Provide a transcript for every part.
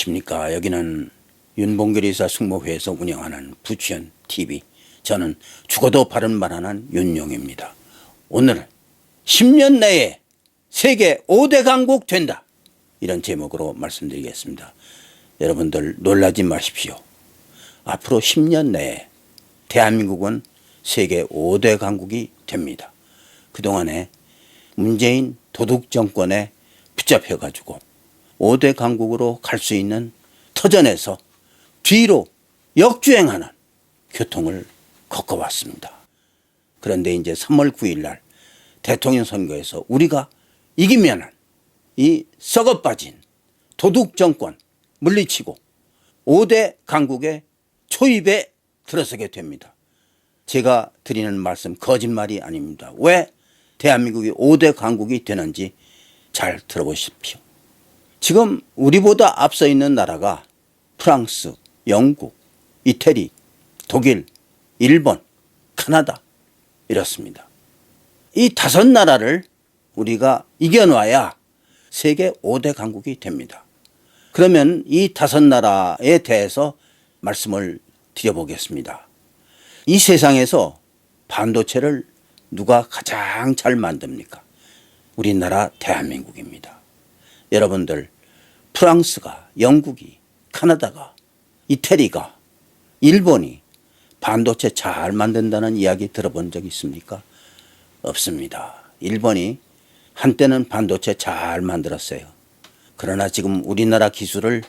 안녕하십니까. 여기는 윤봉길 의사 승모회에서 운영하는 부추현 TV. 저는 죽어도 바른 말하는 윤용입니다. 오늘은 10년 내에 세계 5대 강국 된다, 이런 제목으로 말씀드리겠습니다. 여러분들 놀라지 마십시오. 앞으로 10년 내에 대한민국은 세계 5대 강국이 됩니다. 그동안에 문재인 도둑정권에 붙잡혀가지고 5대 강국으로 갈 수 있는 터전에서 뒤로 역주행하는 교통을 겪어왔습니다. 그런데 이제 3월 9일 날 대통령 선거에서 우리가 이기면은 이 썩어빠진 도둑정권 물리치고 5대 강국의 초입에 들어서게 됩니다. 제가 드리는 말씀 거짓말이 아닙니다. 왜 대한민국이 5대 강국이 되는지 잘 들어보십시오. 지금 우리보다 앞서 있는 나라가 프랑스, 영국, 이태리, 독일, 일본, 카나다 이렇습니다. 이 5나라를 우리가 이겨놔야 세계 5대 강국이 됩니다. 그러면 이 5나라에 대해서 말씀을 드려보겠습니다. 이 세상에서 반도체를 누가 가장 잘 만듭니까? 우리나라 대한민국입니다. 여러분들, 프랑스가, 영국이, 카나다가, 이태리가, 일본이 반도체 잘 만든다는 이야기 들어본 적 있습니까? 없습니다. 일본이 한때는 반도체 잘 만들었어요. 그러나 지금 우리나라 기술을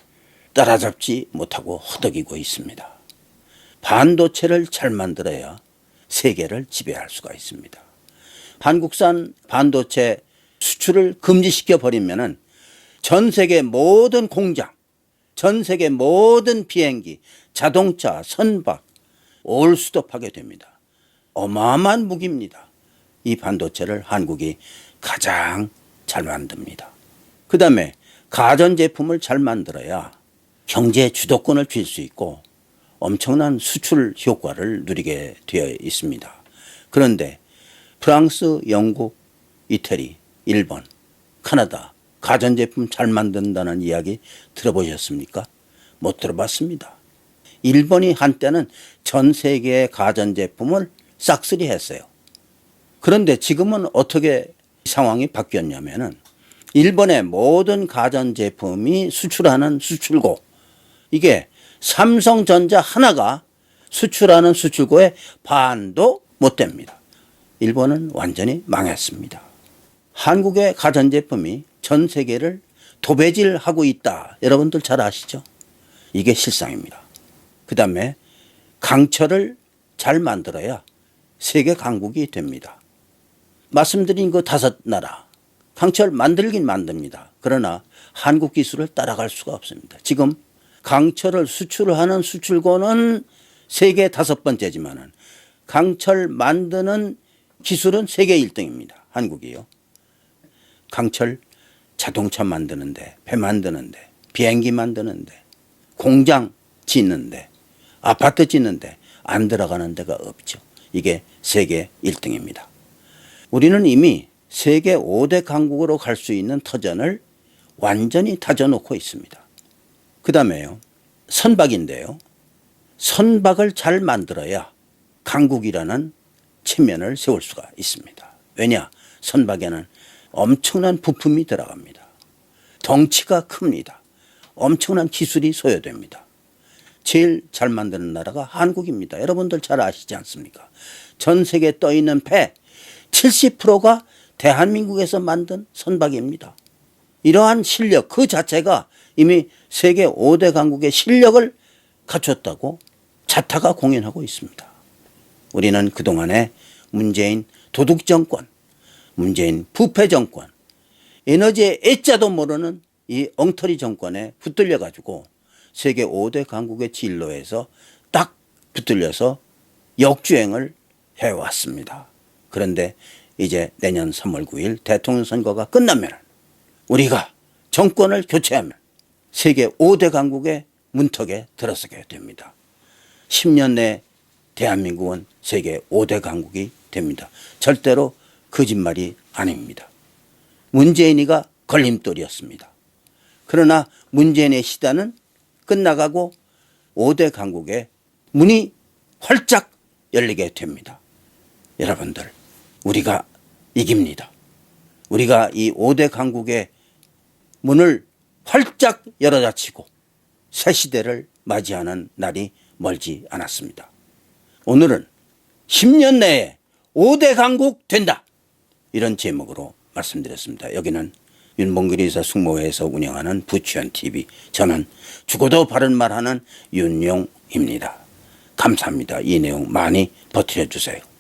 따라잡지 못하고 허덕이고 있습니다. 반도체를 잘 만들어야 세계를 지배할 수가 있습니다. 한국산 반도체 수출을 금지시켜 버리면은 전 세계 모든 공장, 전 세계 모든 비행기, 자동차, 선박 올스톱하게 됩니다. 어마어마한 무기입니다. 이 반도체를 한국이 가장 잘 만듭니다. 그 다음에 가전제품을 잘 만들어야 경제 주도권을 쥘 수 있고 엄청난 수출 효과를 누리게 되어 있습니다. 그런데 프랑스, 영국, 이태리, 일본, 카나다 가전제품 잘 만든다는 이야기 들어보셨습니까? 못 들어봤습니다. 일본이 한때는 전 세계의 가전제품을 싹쓸이 했어요. 그런데 지금은 어떻게 상황이 바뀌었냐면은 일본의 모든 가전제품이 수출하는 수출고, 이게 삼성전자 하나가 수출하는 수출고의 반도 못 됩니다. 일본은 완전히 망했습니다. 한국의 가전제품이 전 세계를 도배질하고 있다. 여러분들 잘 아시죠? 이게 실상입니다. 그 다음에 강철을 잘 만들어야 세계 강국이 됩니다. 말씀드린 그 5나라 강철 만들긴 만듭니다. 그러나 한국 기술을 따라갈 수가 없습니다. 지금 강철을 수출하는 수출고는 세계 5번째지만은 강철 만드는 기술은 세계 1등입니다. 한국이요. 강철 자동차 만드는데, 배 만드는데, 비행기 만드는데, 공장 짓는데, 아파트 짓는데 안 들어가는 데가 없죠. 이게 세계 1등입니다. 우리는 이미 세계 5대 강국으로 갈 수 있는 터전을 완전히 다져놓고 있습니다. 그 다음에요, 선박인데요. 선박을 잘 만들어야 강국이라는 체면을 세울 수가 있습니다. 왜냐? 선박에는 엄청난 부품이 들어갑니다. 덩치가 큽니다. 엄청난 기술이 소요됩니다. 제일 잘 만드는 나라가 한국입니다. 여러분들 잘 아시지 않습니까? 전 세계에 떠 있는 배 70%가 대한민국에서 만든 선박입니다. 이러한 실력 그 자체가 이미 세계 5대 강국의 실력을 갖췄다고 자타가 공연하고 있습니다. 우리는 그동안에 문재인 도둑정권, 문재인 부패정권, 에너지의 애자도 모르는 이 엉터리 정권에 붙들려 가지고 세계 5대 강국의 진로에서 딱 붙들려서 역주행을 해왔습니다. 그런데 이제 내년 3월 9일 대통령 선거가 끝나면 우리가 정권을 교체하면 세계 5대 강국의 문턱에 들어서게 됩니다. 10년 내 대한민국은 세계 5대 강국이 됩니다. 절대로 거짓말이 아닙니다. 문재인이가 걸림돌이었습니다. 그러나 문재인의 시대는 끝나가고 5대 강국의 문이 활짝 열리게 됩니다. 여러분들, 우리가 이깁니다. 우리가 이 5대 강국의 문을 활짝 열어닫히고 새 시대를 맞이하는 날이 멀지 않았습니다. 오늘은 10년 내에 5대 강국 된다, 이런 제목으로 말씀드렸습니다. 여기는 윤봉길 의사 숙모회에서 운영하는 부치원TV, 저는 죽어도 바른 말하는 윤용입니다. 감사합니다. 이 내용 많이 버텨주세요.